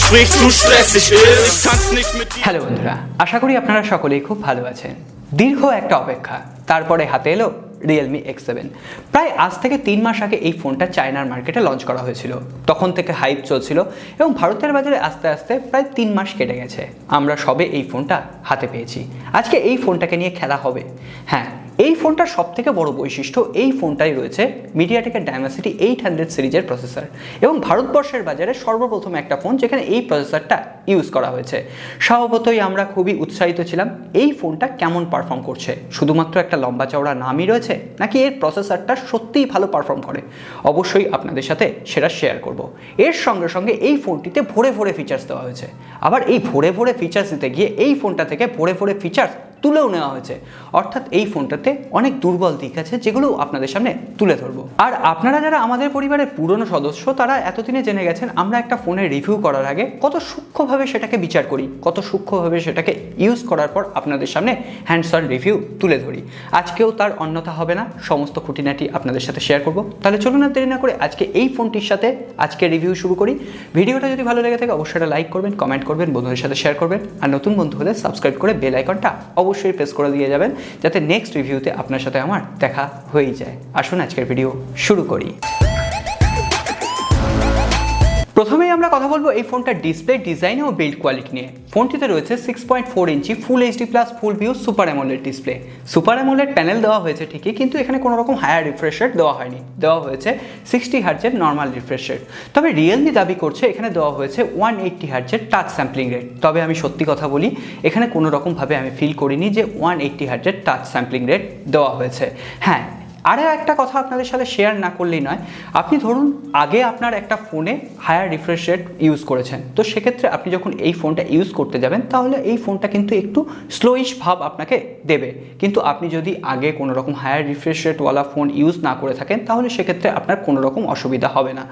Gespräch zu stressig ist. Ich tanz nicht mit dir. Hello বন্ধুরা, আশা করি আপনারা সকলেই খুব ভালো আছেন। দীর্ঘ একটা অপেক্ষা, তারপরে হাতে এলো Realme X7। প্রায় আজ থেকে 3 মাস আগে এই ফোনটা চায়নার মার্কেটে লঞ্চ করা হয়েছিল। তখন থেকে হাইপ চলছিল এবং ভারতের বাজারে আস্তে আস্তে প্রায় 3 মাস কেটে গেছে। আমরা সবে এই ফোনটা হাতে পেয়েছি। আজকে এই ফোনটাকে নিয়ে খেলা হবে। হ্যাঁ, এই ফোনটার সবথেকে বড় বৈশিষ্ট্য এই ফোনটাই রয়েছে মিডিয়াটেকের ডাইমেনসিটি 800 সিরিজের প্রসেসর এবং ভারতবর্ষের বাজারে সর্বপ্রথম একটা ফোন যেখানে এই প্রসেসরটা ইউজ করা হয়েছে। স্বভাবতই আমরা খুবই উৎসাহিত ছিলাম এই ফোনটা কেমন পারফর্ম করছে, শুধুমাত্র একটা লম্বা চওড়া নামই রয়েছে নাকি এর প্রসেসরটা সত্যিই ভালো পারফর্ম করে। অবশ্যই আপনাদের সাথে সেটা শেয়ার করব। এর সঙ্গে সঙ্গে এই ফোনটিতে ভরে ভরে ফিচার্স দেওয়া হয়েছে। আবার এই ভরে ভরে ফিচার্স দিতে গিয়ে এই ফোনটা থেকে ভরে ভরে ফিচার্স তুলেও নেওয়া হয়েছে। অর্থাৎ এই ফোনটাতে অনেক দুর্বল দিক আছে যেগুলো আপনাদের সামনে তুলে ধরবো। আর আপনারা যারা আমাদের পরিবারের পুরনো সদস্য তারা এতদিনে জেনে গেছেন আমরা একটা ফোনের রিভিউ করার আগে কত সূক্ষ্মভাবে সেটাকে বিচার করি, কত সূক্ষ্মভাবে সেটাকে ইউজ করার পর আপনাদের সামনে হ্যান্ডস অন রিভিউ তুলে ধরি। আজকেও তার অন্যথা হবে না, সমস্ত খুঁটিনাটি আপনাদের সাথে শেয়ার করব। তাহলে চলুন আর দেরি না করে আজকে এই ফোনটির সাথে আজকে রিভিউ শুরু করি। ভিডিওটা যদি ভালো লেগে থাকে অবশ্যই লাইক করবেন, কমেন্ট করবেন, বন্ধুদের সাথে শেয়ার করবেন আর নতুন বন্ধু হলে সাবস্ক্রাইব করে বেল আইকনটা অবশ্যই প্রেস করে দিয়ে যাবেন যাতে নেক্সট রিভিউতে আপনার সাথে আমার দেখা হয়ে যায়। আসুন আজকের ভিডিও শুরু করি। প্রথমেই আমরা কথা বলবো এই ফোনটার ডিসপ্লে, ডিজাইন ও বিল্ড কোয়ালিটি নিয়ে। ফোনটিতে রয়েছে 6.4 inch full HD plus full view super AMOLED display. Super AMOLED panel দেওয়া হয়েছে ঠিকই, কিন্তু এখানে কোনো রকম হায়ার রিফ্রেশ রেট দেওয়া হয়নি, দেওয়া হয়েছে 60 হার্টজের নর্মাল রিফ্রেশ রেট। তবে রিয়েলমি দাবি করছে এখানে দেওয়া হয়েছে 180 হার্টজের টাচ স্যাম্পলিং রেট। তবে আমি সত্যি কথা বলি, এখানে কোনো রকমভাবে আমি ফিল করিনি যে 180 হার্টজের টাচ স্যাম্পলিং রেট দেওয়া হয়েছে। হ্যাঁ, আরও একটা কথা আপনাদের সাথে শেয়ার না করলেই নয়, আপনি ধরুন আগে আপনার একটা ফোনে হায়ার রিফ্রেশ রেট ইউজ করেছেন, তো সেক্ষেত্রে আপনি যখন এই ফোনটা ইউজ করতে যাবেন তাহলে এই ফোনটা কিন্তু একটু স্লোইশ ভাব আপনাকে দেবে। কিন্তু আপনি যদি আগে কোনো রকম হায়ার রিফ্রেশ রেটওয়ালা ফোন ইউজ না করে থাকেন তাহলে সেক্ষেত্রে আপনার কোনো রকম অসুবিধা হবে না।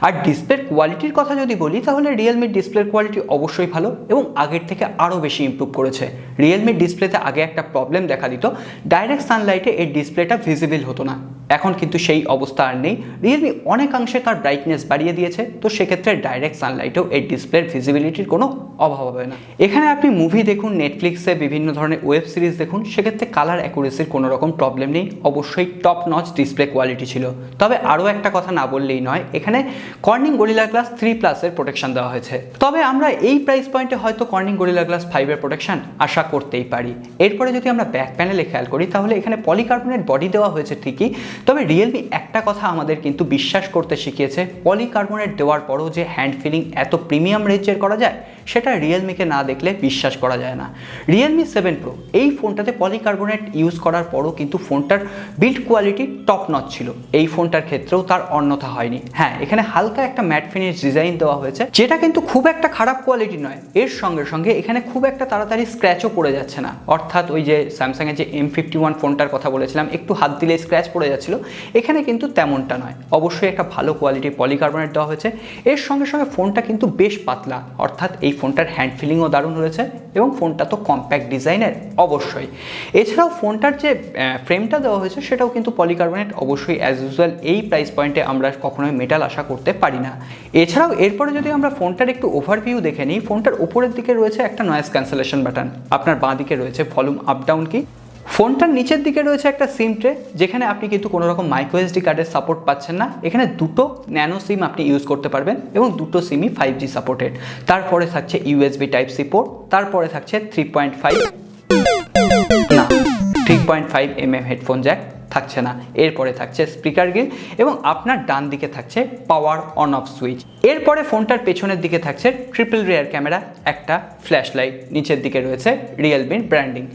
আর ডিসপ্লের কোয়ালিটির কথা যদি বলি তাহলে রিয়েলমির ডিসপ্লের কোয়ালিটি অবশ্যই ভালো এবং আগের থেকে আরও বেশি ইমপ্রুভ করেছে। রিয়েলমির ডিসপ্লেতে আগে একটা প্রবলেম দেখা দিত, ডাইরেক্ট সানলাইটে এর ডিসপ্লেটা ভিজিবল হতো না। এখন কিন্তু সেই অবস্থা আর নেই। রিয়েলমি অনেকাংশে তার ব্রাইটনেস বাড়িয়ে দিয়েছে, তো সেক্ষেত্রে ডাইরেক্ট সানলাইটেও এই ডিসপ্লের ভিজিবিলিটির কোনো অভাব হবে না। এখানে আপনি মুভি দেখুন, নেটফ্লিক্সে বিভিন্ন ধরনের ওয়েব সিরিজ দেখুন, সেক্ষেত্রে কালার অ্যাকুরেসির কোনো রকম প্রবলেম নেই। অবশ্যই টপ নচ ডিসপ্লে কোয়ালিটি ছিল। তবে আরও একটা কথা না বললেই নয়, এখানে কর্নিং গরিলা গ্লাস 3+এর প্রোটেকশন দেওয়া হয়েছে। তবে আমরা এই প্রাইস পয়েন্টে হয়তো কর্নিং গরিলা গ্লাস 5-এর প্রোটেকশন আশা করতেই পারি। এরপরে যদি আমরা ব্যাক প্যানেলে খেয়াল করি তাহলে এখানে পলিকার্বনেট বডি দেওয়া হয়েছে ঠিকই, তবে রিয়েলমি একটা কথা আমাদের কিন্তু বিশ্বাস করতে শিখিয়েছে, পলিকার্বনেট দেওয়ার পরও যে হ্যান্ড ফিলিং এত প্রিমিয়াম রেঞ্জের করা যায় সেটা রিয়েলমিকে না দেখলে বিশ্বাস করা যায় না। রিয়েলমি 7 প্রো এই ফোনটাতে পলিকার্বনেট ইউজ করার পরও কিন্তু ফোনটার বিল্ড কোয়ালিটি টপ নচ ছিল। এই ফোনটার ক্ষেত্রেও তার অন্যথা হয়নি। হ্যাঁ, এখানে হালকা একটা ম্যাট ফিনিশ ডিজাইন দেওয়া হয়েছে যেটা কিন্তু খুব একটা খারাপ কোয়ালিটি নয়। এর সঙ্গে সঙ্গে এখানে খুব একটা তাড়াতাড়ি স্ক্র্যাচও পড়ে যাচ্ছে না। অর্থাৎ ওই যে স্যামসাংয়ের যে M51 ফোনটার কথা বলেছিলাম, একটু হাত দিলে স্ক্র্যাচ পড়ে যাচ্ছিল, এখানে কিন্তু তেমনটা নয়। অবশ্যই একটা ভালো কোয়ালিটির পলিকার্বনেট দেওয়া হয়েছে। এর সঙ্গে সঙ্গে ফোনটা কিন্তু বেশ পাতলা, অর্থাৎ এই ফোনটার হ্যান্ড ফিলিংও দারুণ রয়েছে এবং ফোনটা তো কম্প্যাক্ট ডিজাইনের অবশ্যই। এছাড়াও ফোনটার যে ফ্রেমটা দেওয়া হয়েছে সেটাও কিন্তু পলিকার্বনেট। অবশ্যই অ্যাজ ইউজুয়াল এই প্রাইস পয়েন্টে আমরা কখনোই মেটাল আশা করতে পারি না। এছাড়াও এরপরে যদি আমরা ফোনটার একটু ওভারভিউ দেখে নিই, ফোনটার উপরের দিকে রয়েছে একটা নয়েজ ক্যান্সেলেশন বাটন, আপনার বাঁ দিকে রয়েছে ভলিউম আপ ডাউন কি, ফোনটার নিচের দিকে রয়েছে একটা সিম ট্রে যেখানে আপনি কিন্তু কোনো রকম মাইক্রো এসডি কার্ডের সাপোর্ট পাচ্ছেন না। এখানে দুটো ন্যানো সিম আপনি ইউজ করতে পারবেন এবং দুটো সিমই 5G সাপোর্টেড। তারপরে থাকছে USB Type-C পোর্ট, তারপরে থাকছে 3.5 mm হেডফোন জ্যাক থাকছে না। এরপরে থাকছে স্পিকার গ্রিল এবং আপনার ডান দিকে থাকছে পাওয়ার অন অফ সুইচ। এরপরে ফোনটার পেছনের দিকে থাকছে ট্রিপল রিয়ার ক্যামেরা, একটা ফ্ল্যাশ লাইট, নিচের দিকে রয়েছে রিয়েলমির ব্র্যান্ডিং।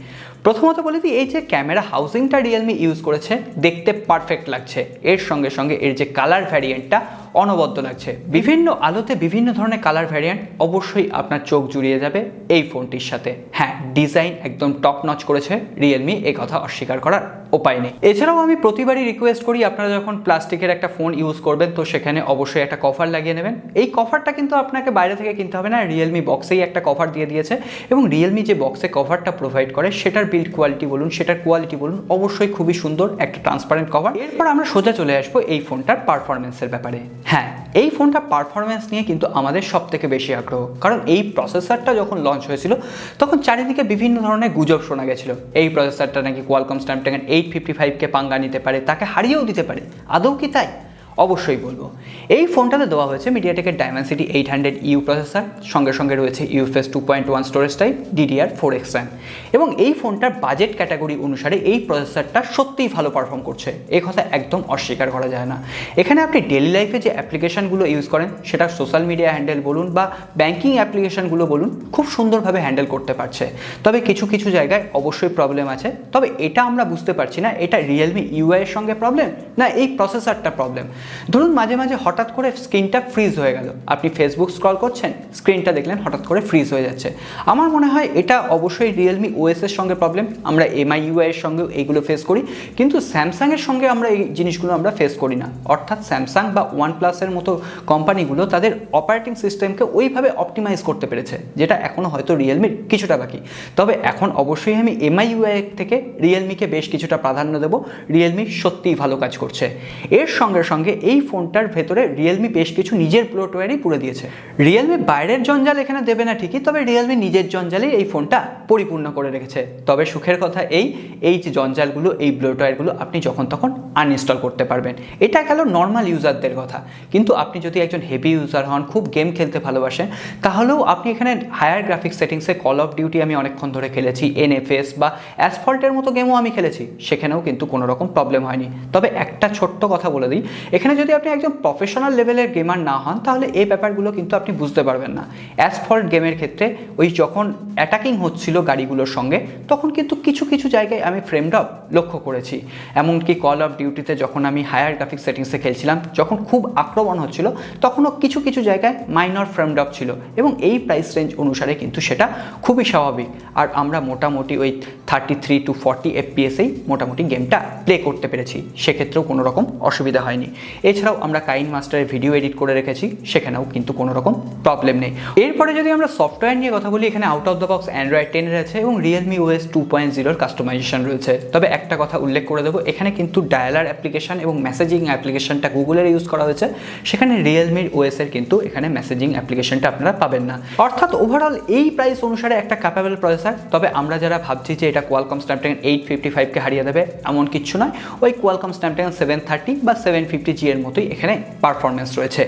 প্রথমত বলে দিই, এই যে ক্যামেরা হাউজিংটা রিয়েলমি ইউজ করেছে দেখতে পারফেক্ট লাগছে। এর সঙ্গে সঙ্গে এর যে কালার ভ্যারিয়েন্টটা অনবদ্য লাগছে। বিভিন্ন আলোতে বিভিন্ন ধরনের কালার ভ্যারিয়েন্ট অবশ্যই আপনার চোখ জুড়িয়ে যাবে এই ফোনটির সাথে। হ্যাঁ, ডিজাইন একদম টপ নচ করেছে রিয়েলমি, এ কথা অস্বীকার করার উপায় নেই। এছাড়াও আমি প্রতিবারই রিকোয়েস্ট করি আপনারা যখন প্লাস্টিকের একটা ফোন ইউজ করবেন তো সেখানে অবশ্যই একটা কভার লাগিয়ে নেবেন। এই কভারটা কিন্তু আপনাকে বাইরে থেকে কিনতে হবে না, রিয়েলমি বক্সেই একটা কভার দিয়ে দিয়েছে এবং রিয়েলমি যে বক্সে কভারটা প্রোভাইড করে সেটার বিল্ড কোয়ালিটি বলুন, সেটার কোয়ালিটি বলুন, অবশ্যই খুবই সুন্দর একটা ট্রান্সপারেন্ট কভার। এরপর আমরা সোজা চলে আসবো এই ফোনটার পারফরমেন্সের ব্যাপারে। হ্যাঁ, এই ফোনটা পারফরমেন্স নিয়ে কিন্তু আমাদের সব থেকে বেশি আগ্রহ, কারণ এই প্রসেসরটা যখন লঞ্চ হয়েছিল তখন চারিদিকে বিভিন্ন ধরনের গুজব শোনা গেছিল। এই প্রসেসরটা নাকি কোয়ালকম স্ন্যাপড্রাগন 855কে পাঙ্গা নিতে পারে, তাকে হারিয়েও দিতে পারে। আদৌ কি তাই? অবশ্যই বলবো। এই ফোনটাতে দেওয়া হয়েছে মিডিয়াটেকের ডায়মেনসিটি 800U প্রসেসর, সঙ্গে সঙ্গে রয়েছে UFS 2.1 storage type, DDR4X RAM এবং এই ফোনটার বাজেট ক্যাটাগরি অনুসারে এই প্রসেসরটা সত্যিই ভালো পারফর্ম করছে, এই কথা একদম অস্বীকার করা যায় না। এখানে আপনি ডেলি লাইফে যে অ্যাপ্লিকেশনগুলো ইউজ করেন সেটা সোশ্যাল মিডিয়া হ্যান্ডেল বলুন বা ব্যাঙ্কিং অ্যাপ্লিকেশনগুলো বলুন, খুব সুন্দরভাবে হ্যান্ডেল করতে পারছে। তবে কিছু কিছু জায়গায় অবশ্যই প্রবলেম আছে, তবে এটা আমরা বুঝতে পারছি না এটা রিয়েলমি UI এর সঙ্গে প্রবলেম না এই প্রসেসরটা প্রবলেম। ধরুন মাঝে মাঝে হঠাৎ করে স্ক্রিনটা ফ্রিজ হয়ে গেল, আপনি ফেসবুক স্ক্রল করছেন, স্ক্রিনটা দেখলেন হঠাৎ করে ফ্রিজ হয়ে যাচ্ছে। আমার মনে হয় এটা অবশ্যই রিয়েলমি OS এর সঙ্গে প্রবলেম। আমরা MIUI এর সঙ্গে এইগুলো ফেস করি, কিন্তু স্যামসাংয়ের সঙ্গে আমরা এই জিনিসগুলো আমরা ফেস করি না। অর্থাৎ স্যামসাং বা ওয়ানপ্লাসের মতো কোম্পানিগুলো তাদের অপারেটিং সিস্টেমকে ওইভাবে অপটিমাইজ করতে পেরেছে, যেটা এখনও হয়তো রিয়েলমির কিছুটা বাকি। তবে এখন অবশ্যই আমি MIUI থেকে রিয়েলমিকে বেশ কিছুটা প্রাধান্য দেব। রিয়েলমি সত্যিই ভালো কাজ করছে। এর সঙ্গে সঙ্গে এই ফোনটার ভেতরে রিয়েলমি বেশ কিছু নিজের ব্লোটওয়্যারই পুরে দিয়েছে। রিয়েলমি বাইরের জঞ্জাল এখানে দেবে না ঠিকই, তবে রিয়েলমি নিজের জঞ্জালেই এই ফোনটা পরিপূর্ণ করে রেখেছে। তবে সুখের কথা এই যে জঞ্জালগুলো, এই ব্লোটওয়্যারগুলো আপনি যখন তখন আনইনস্টল করতে পারবেন। এটা গেল নর্মাল ইউজারদের কথা, কিন্তু আপনি যদি একজন হেভি ইউজার হন, খুব গেম খেলতে ভালোবাসেন, তাহলেও আপনি এখানে হায়ার গ্রাফিক্স সেটিংসে কল অফ ডিউটি আমি অনেকক্ষণ ধরে খেলেছি, NFS বা অ্যাসফল্টের মতো গেমও আমি খেলেছি, সেখানেও কিন্তু কোনো রকম প্রবলেম হয়নি। তবে একটা ছোট্ট কথা বলে দিই, এখানে যদি আপনি একজন প্রফেশনাল লেভেলের গেমার না হন তাহলে এই ব্যাপারগুলো কিন্তু আপনি বুঝতে পারবেন না। অ্যাসফল্ট গেমের ক্ষেত্রে ওই যখন অ্যাটাকিং হচ্ছিল গাড়িগুলোর সঙ্গে তখন কিন্তু কিছু কিছু জায়গায় আমি ফ্রেম ড্রপ লক্ষ্য করেছি। এমনকি কল অফ ডিউটিতে যখন আমি হায়ার গ্রাফিক্স সেটিংসে খেলছিলাম, যখন খুব আক্রমণ হচ্ছিল তখনও কিছু কিছু জায়গায় মাইনর ফ্রেম ড্রপ ছিল এবং এই প্রাইস রেঞ্জ অনুসারে কিন্তু সেটা খুবই স্বাভাবিক। আর আমরা মোটামুটি ওই 33 to 40 FPS-এই মোটামুটি গেমটা প্লে করতে পেরেছি, সেক্ষেত্রেও কোনো রকম অসুবিধা হয়নি। এছাড়াও আমরা কাইন মাস্টারের ভিডিও এডিট করে রেখেছি, সেখানেও কিন্তু কোনো রকম প্রবলেম নেই। এরপরে যদি আমরা সফটওয়্যার নিয়ে কথা বলি, এখানে out of the box Android 10 রয়েছে এবং রিয়েলমি OS 2.0 কাস্টমাইজেশন রয়েছে। তবে একটা কথা উল্লেখ করে দেবো, এখানে কিন্তু ডায়ালার অ্যাপ্লিকেশন এবং মেসেজিং অ্যাপ্লিকেশনটা গুগলের ইউজ করা হয়েছে, সেখানে রিয়েলমির OS এর কিন্তু এখানে মেসেজিং অ্যাপ্লিকেশনটা আপনারা পাবেন না। অর্থাৎ ওভারঅল এই প্রাইস অনুসারে একটা ক্যাপেবল প্রসেসর। তবে আমরা যারা ভাবছি যে এটা কোয়ালকম স্ন্যাপড্রাগন 855কে হারিয়ে দেবে, এমন কিচ্ছু নয়। ওই কোয়ালকম স্ন্যাপড্রাগন 730 বা 750G এর মতোই এখানে পারফরমেন্স রয়েছে।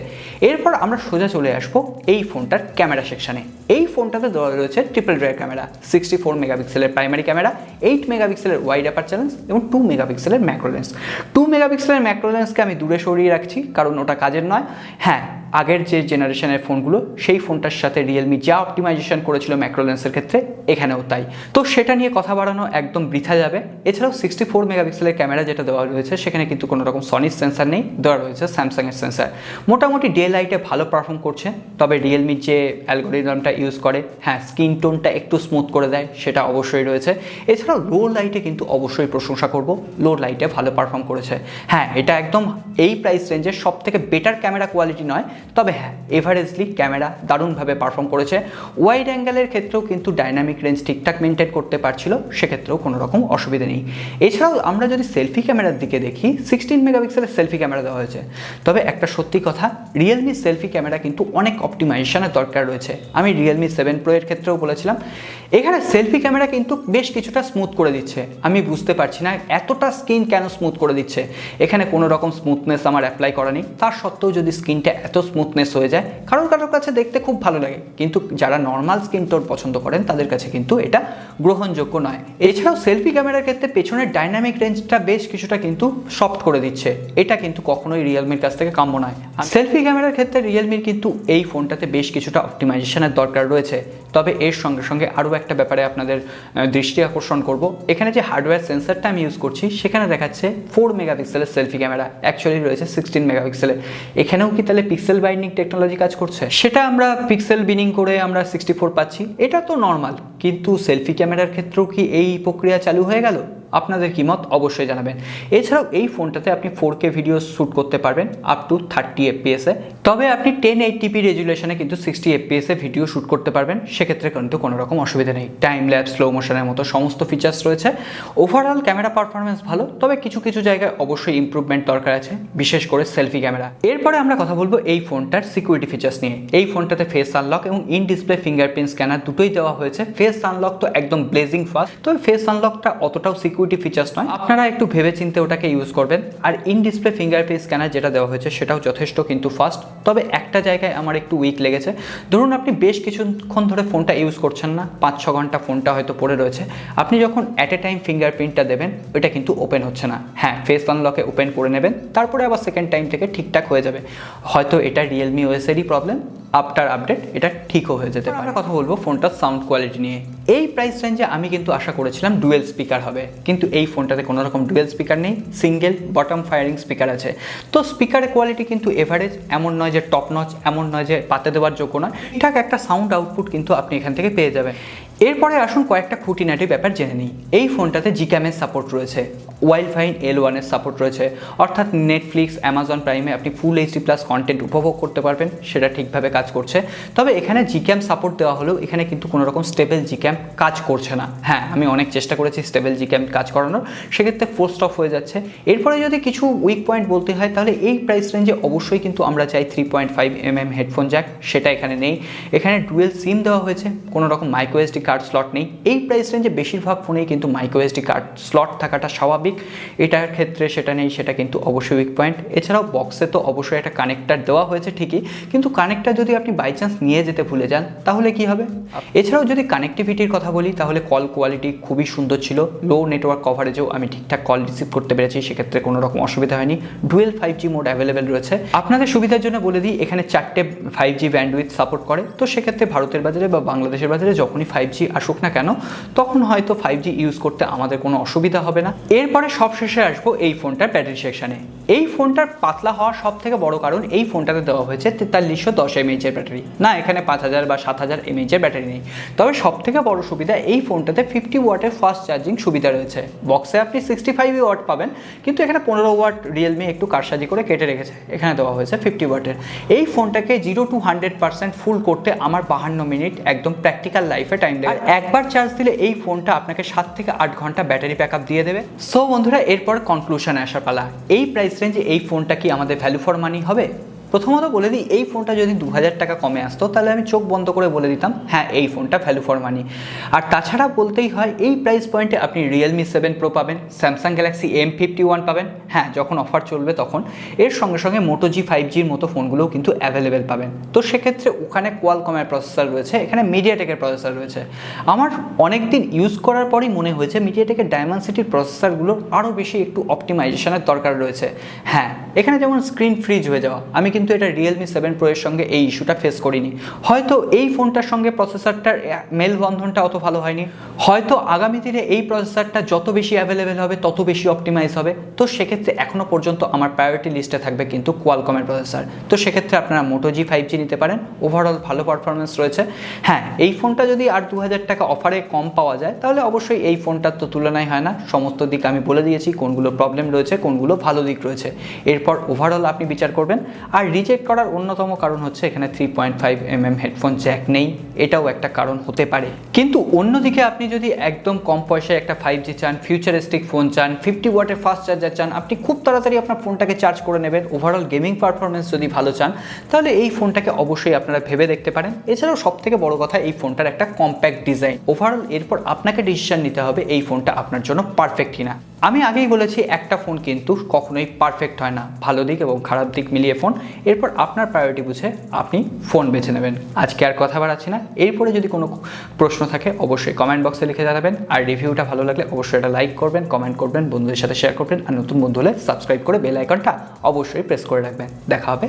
এরপর আমরা সোজা চলে আসবো এই ফোনটার ক্যামেরা সেকশনে। এই ফোনটাতে দেওয়া রয়েছে ট্রিপল রিয়ার ক্যামেরা, 64 মেগাপিক্সেলের প্রাইমারি ক্যামেরা, 8 মেগাপিক্সেলের ওয়াইড অ্যাপারচার লেন্স এবং 2 মেগাপিক্সেলের ম্যাক্রো লেন্স। 2 মেগাপিক্সেলের ম্যাক্রো লেন্সকে আমি দূরে সরিয়ে রাখছি, কারণ ওটা কাজের নয়। হ্যাঁ, আগের যে জেনারেশনের ফোনগুলো সেই ফোনটার সাথে রিয়েলমি যা অপটিমাইজেশন করেছিল ম্যাক্রো লেন্সের ক্ষেত্রে, এখানেও তাই। তো সেটা নিয়ে কথা বাড়ানো একদম বৃথা যাবে। এছাড়াও 64 মেগাপিক্সেলের ক্যামেরা যেটা দেওয়া রয়েছে সেখানে কিন্তু কোনো রকম সনির সেন্সার নেই, দেওয়া রয়েছে স্যামসাংয়ের সেন্সার। মোটামুটি ডে লাইটে ভালো পারফর্ম করছে। তবে রিয়েলমির যে অ্যালগোরিদমটা ইউজ করে, হ্যাঁ, স্কিন টোনটা একটু স্মুথ করে দেয়, সেটা অবশ্যই রয়েছে। এছাড়াও লো লাইটে কিন্তু অবশ্যই প্রশংসা করব, লো লাইটে ভালো পারফর্ম করেছে। হ্যাঁ, এটা একদম এই প্রাইস রেঞ্জের সব থেকে বেটার ক্যামেরা কোয়ালিটি নয়, তবে হ্যাঁ, এভারেজলি ক্যামেরা দারুণভাবে পারফর্ম করেছে। ওয়াইড অ্যাঙ্গেলের ক্ষেত্রেও কিন্তু ডাইনামিক রেঞ্জ ঠিকঠাক মেনটেন করতে পারছিল, সেক্ষেত্রেও কোনো রকম অসুবিধা নেই। এছাড়াও আমরা যদি সেলফি ক্যামেরার দিকে দেখি, 16 মেগাপিক্সেলের সেলফি ক্যামেরা দেওয়া হয়েছে। তবে একটা সত্যি কথা, রিয়েলমি সেলফি ক্যামেরা কিন্তু অনেক অপটিমাইজেশনের দরকার রয়েছে। আমি রিয়েলমি 7 Pro এর ক্ষেত্রেও বলেছিলাম, এখানে সেলফি ক্যামেরা কিন্তু বেশ কিছুটা স্মুথ করে দিচ্ছে। আমি বুঝতে পারছি না এতটা স্কিন কেন স্মুথ করে দিচ্ছে। এখানে কোনো রকম স্মুথনেস আমার অ্যাপ্লাই করা নেই, তার সত্ত্বেও যদি স্কিনটা এত স্মুথনেস হয়ে যায়, কারোর কাছে দেখতে খুব ভালো লাগে, কিন্তু যারা নর্মাল স্কিন টোন পছন্দ করেন তাদের কাছে কিন্তু এটা গ্রহণযোগ্য নয়। এছাড়াও সেলফি ক্যামেরার ক্ষেত্রে পেছনের ডাইনামিক রেঞ্জটা বেশ কিছুটা কিন্তু সফট করে দিচ্ছে, এটা কিন্তু কখনোই রিয়েলমির কাছ থেকে কাম্য নয়। সেলফি ক্যামেরার ক্ষেত্রে রিয়েলমির কিন্তু এই ফোনটাতে বেশ কিছুটা অপটিমাইজেশনের দরকার রয়েছে। তবে এর সঙ্গে সঙ্গে আরও একটা ব্যাপারে আপনাদের দৃষ্টি আকর্ষণ করব, এখানে যে হার্ডওয়্যার সেন্সারটা আমি ইউজ করছি সেখানে দেখাচ্ছে 4 মেগাপিক্সেলের সেলফি ক্যামেরা, অ্যাকচুয়ালি রয়েছে 16 মেগাপিক্সেলের। এখানেও কি তাহলে পিক্সেল বাইন্ডিং টেকনোলজি কাজ করছে? সেটা আমরা পিক্সেল বিনিং করে আমরা 64 পাচ্ছি, এটা তো নর্মাল, কিন্তু সেলফি ক্যামেরার ক্ষেত্রেও কি এই প্রক্রিয়া চালু হয়ে গেল? আপনাদের কি মত অবশ্যই জানাবেন। এছাড়াও এই ফোনটাতে আপনি 4K ভিডিও শ্যুট করতে পারবেন আপ টু 30 FPS এ, তবে আপনি 1080p রেজুলেশনে কিন্তু 60 FPS এ ভিডিও শ্যুট করতে পারবেন, সেক্ষেত্রে কিন্তু কোনো রকম অসুবিধা নেই। টাইম ল্যাপস, স্লো মোশনের মতো সমস্ত ফিচার্স রয়েছে। ওভারঅল ক্যামেরা পারফরমেন্স ভালো, তবে কিছু কিছু জায়গায় অবশ্যই ইমপ্রুভমেন্ট দরকার আছে, বিশেষ করে সেলফি ক্যামেরা। এরপরে আমরা কথা বলবো এই ফোনটার সিকিউরিটি ফিচার্স নিয়ে। এই ফোনটাতে ফেস আনলক এবং ইন ডিসপ্লে ফিঙ্গারপ্রিন্ট স্ক্যানার দুটোই দেওয়া হয়েছে। ফেস আনলক তো একদম ব্লেজিং ফাস্ট, তবে ফেস আনলকটা অতটাও সিকিউরিটি ফিচার্স নয়, আপনারা একটু ভেবে চিন্তে ওটাকে ইউজ করবেন। আর ইন ডিসপ্লে ফিঙ্গারপ্রিন্ট স্ক্যানার যেটা দেওয়া হয়েছে সেটাও যথেষ্ট কিন্তু ফাস্ট, তবে একটা জায়গায় আমার একটু উইক লেগেছে। ধরুন আপনি বেশ কিছুক্ষণ ধরে ফোনটা ইউজ করছেন না, 5-6 ঘন্টা ফোনটা হয়তো পড়ে রয়েছে, আপনি যখন অ্যাট এ টাইম ফিঙ্গারপ্রিন্টটা দেবেন ওইটা কিন্তু ওপেন হচ্ছে না। হ্যাঁ, ফেস আনলকে ওপেন করে নেবেন, তারপরে আবার সেকেন্ড টাইম থেকে ঠিকঠাক হয়ে যাবে। হয়তো এটা রিয়েলমি ওএসেরই প্রবলেম, আফটার আপডেট এটা ঠিকও হয়ে যেতে পারে। আমরা কথা বলবো ফোনটার সাউন্ড কোয়ালিটি নিয়ে। এই প্রাইস রেঞ্জে আমি কিন্তু আশা করেছিলাম ডুয়েল স্পিকার হবে, কিন্তু এই ফোনটাতে কোনো রকম ডুয়েল স্পিকার নেই, সিঙ্গেল বটম ফায়ারিং স্পিকার আছে। তো স্পিকারের কোয়ালিটি কিন্তু এভারেজ, এমন নয় যে টপ নচ, এমন নয় যে পাতে দেওয়ার যোগ্য নয়, ঠিকঠাক একটা সাউন্ড আউটপুট কিন্তু আপনি এখান থেকে পেয়ে যাবেন। এরপরে আসুন কয়েকটা খুঁটিনাটি ব্যাপার জেনে নিই। এই ফোনটাতে জিক্যামের সাপোর্ট রয়েছে, ওয়াইল্ডফাইন L1 এর সাপোর্ট রয়েছে, অর্থাৎ নেটফ্লিক্স, অ্যামাজন প্রাইমে আপনি ফুল HD+ কন্টেন্ট উপভোগ করতে পারবেন, সেটা ঠিকভাবে কাজ করছে। তবে এখানে জিক্যাম সাপোর্ট দেওয়া হলেও এখানে কিন্তু কোনো রকম স্টেবল জিক্যাম কাজ করছে না। হ্যাঁ, আমি অনেক চেষ্টা করেছি স্টেবল জিক্যাম কাজ করানোর, সেক্ষেত্রে ফোর্সড অফ হয়ে যাচ্ছে। এরপরে যদি কিছু উইক পয়েন্ট বলতে হয় তাহলে এই প্রাইস রেঞ্জে অবশ্যই কিন্তু আমরা চাই 3.5mm হেডফোন জ্যাক, সেটা এখানে নেই। এখানে ডুয়েল সিম দেওয়া হয়েছে, কোনো রকম মাইক্রো SD কার্ড স্লট নেই। এই প্রাইস রেঞ্জে বেশিরভাগ ফোনেই কিন্তু মাইক্রো SD কার্ড স্লট থাকাটা স্বাভাবিক, এটার ক্ষেত্রে সেটা নেই, সেটা কিন্তু অবশ্যই উইক পয়েন্ট। এছাড়াও বক্সে তো অবশ্যই একটা কানেক্টার দেওয়া হয়েছে ঠিকই, কিন্তু কানেক্টার যদি আপনি বাই চান্স নিয়ে যেতে ভুলে যান তাহলে কি হবে? এছাড়াও যদি কানেক্টিভিটির কথা বলি তাহলে কল কোয়ালিটি খুবই সুন্দর ছিল, লো নেটওয়ার্ক কভারেজেও আমি ঠিকঠাক কল রিসিভ করতে পেরেছি, সেক্ষেত্রে কোনো রকম অসুবিধা হয়নি। ডুয়েল 5G মোড অ্যাভেলেবেল রয়েছে। আপনাদের সুবিধার জন্য বলে দিই, এখানে 4টে 5G ব্যান্ডউইথ সাপোর্ট করে, তো সেক্ষেত্রে ভারতের বাজারে বা বাংলাদেশের বাজারে যখনই 5G আসুক না কেন তখন হয়তো 5G ইউজ করতে আমাদের কোনো অসুবিধা হবে না। এরপরে সবশেষে আসবো এই ফোনটার ব্যাটারি সেকশনে। এই ফোনটার পাতলা হওয়ার সব থেকে বড় কারণ এই ফোনটাতে দেওয়া হয়েছে 4310 mAh এর ব্যাটারি, না এখানে 5000 বা 7000 mAh এর ব্যাটারি নেই। তবে সব থেকে বড় সুবিধা এই ফোনটাতে 50 ওয়াটের ফাস্ট চার্জিং সুবিধা রয়েছে। বক্সে আপনি 65 ওয়াট পাবেন, কিন্তু এখানে 15 ওয়াট রিয়েলমি একটু কারসাজি করে কেটে রেখেছে, এখানে দেওয়া হয়েছে 50 ওয়াটের। এই ফোনটাকে 0 to 100% ফুল করতে আমার 52 মিনিট একদম প্র্যাকটিক্যাল লাইফে টাইম লাগে। আর একবার চার্জ দিলে এই ফোনটা আপনাকে 7 থেকে 8 ঘন্টা ব্যাটারি ব্যাকআপ দিয়ে দেবে। সো বন্ধুরা, এরপর কনক্লুশনে আসা পালা। এই প্রাইস রেঞ্জে এই ফোনটা কি আমাদের ভ্যালু ফর মানি হবে? প্রথমত বলে দিই, এই ফোনটা যদি 2000 টাকা কমে আসতো তাহলে আমি চোখ বন্ধ করে বলে দিতাম হ্যাঁ এই ফোনটা ভ্যালু ফর মানি। আর তাছাড়া বলতেই হয় এই প্রাইস পয়েন্টে আপনি Realme 7 Pro পাবেন, Samsung Galaxy M51 পাবেন, হ্যাঁ যখন অফার চলবে তখন। এর সঙ্গে সঙ্গে Moto G5Gর মতো ফোনগুলোও কিন্তু অ্যাভেলেবেল পাবেন। তো সেক্ষেত্রে ওখানে কোয়ালকমের প্রসেসর রয়েছে, এখানে মিডিয়াটেকের প্রসেসর রয়েছে। আমার অনেক দিন ইউজ করার পরই মনে হয়েছে মিডিয়াটেকের ডায়মেনসিটির প্রসেসরগুলোর আরও বেশি একটু অপটিমাইজেশনের দরকার রয়েছে। হ্যাঁ, এখানে যেমন স্ক্রিন ফ্রিজ হয়ে যাওয়া, আমি কিন্তু এটা Realme 7 Pro এর সঙ্গে এই ইস্যুটা ফেস করিনি। হয়তো এই ফোনটার সঙ্গে প্রসেসরটার মেলবন্ধনটা অত ভালো হয়নি, হয়তো আগামী দিনে এই প্রসেসরটা যত বেশি অ্যাভেলেবেল হবে তত বেশি অপটিমাইজ হবে। তো সেক্ষেত্রে এখনও পর্যন্ত আমার প্রায়োরিটি লিস্টে থাকবে কিন্তু কোয়ালকমের প্রসেসর। তো সেক্ষেত্রে আপনারা Moto G5G নিতে পারেন, ওভারঅল ভালো পারফরমেন্স রয়েছে। হ্যাঁ, এই ফোনটা যদি আর 2000 টাকা অফারে কম পাওয়া যায় তাহলে অবশ্যই এই ফোনটার তো তুলনায় হয় না। সমস্ত দিক আমি বলে দিয়েছি, কোনগুলো প্রবলেম রয়েছে, কোনগুলো ভালো দিক রয়েছে। এরপর ওভারঅল আপনি বিচার করবেন। আর রিজেক্ট করার অন্যতম কারণ হচ্ছে এখানে 3.5mm হেডফোন জ্যাক নেই, এটাও একটা কারণ হতে পারে। কিন্তু অন্যদিকে আপনি যদি একদম কম পয়সায় একটা 5G চান, ফিউচারিস্টিক ফোন চান, 50 ওয়াটের ফাস্ট চার্জার চান, আপনি খুব তাড়াতাড়ি আপনার ফোনটাকে চার্জ করে নেবেন, ওভারঅল গেমিং পারফরমেন্স যদি ভালো চান, তাহলে এই ফোনটাকে অবশ্যই আপনারা ভেবে দেখতে পারেন। এছাড়াও সবথেকে বড় কথা এই ফোনটার একটা কম্প্যাক্ট ডিজাইন। ওভারঅল এরপর আপনাকে ডিসিশন নিতে হবে এই ফোনটা আপনার জন্য পারফেক্ট কিনা। আমি আগেই বলেছি একটা ফোন কিন্তু কখনোই পারফেক্ট হয় না, ভালো দিক এবং খারাপ দিক মিলিয়ে ফোন। এরপর আপনার প্রায়োরিটি বুঝে আপনি ফোন বেছে নেবেন। আজকে আর কথা বাড়াচ্ছি না, এরপরে যদি কোনো প্রশ্ন থাকে অবশ্যই কমেন্ট বক্সে লিখে জানাবেন। আর রিভিউটা ভালো লাগলে অবশ্যই এটা লাইক করবেন, কমেন্ট করবেন, বন্ধুদের সাথে শেয়ার করবেন। আর নতুন বন্ধু হলে সাবস্ক্রাইব করে বেল আইকনটা অবশ্যই প্রেস করে রাখবেন। দেখা হবে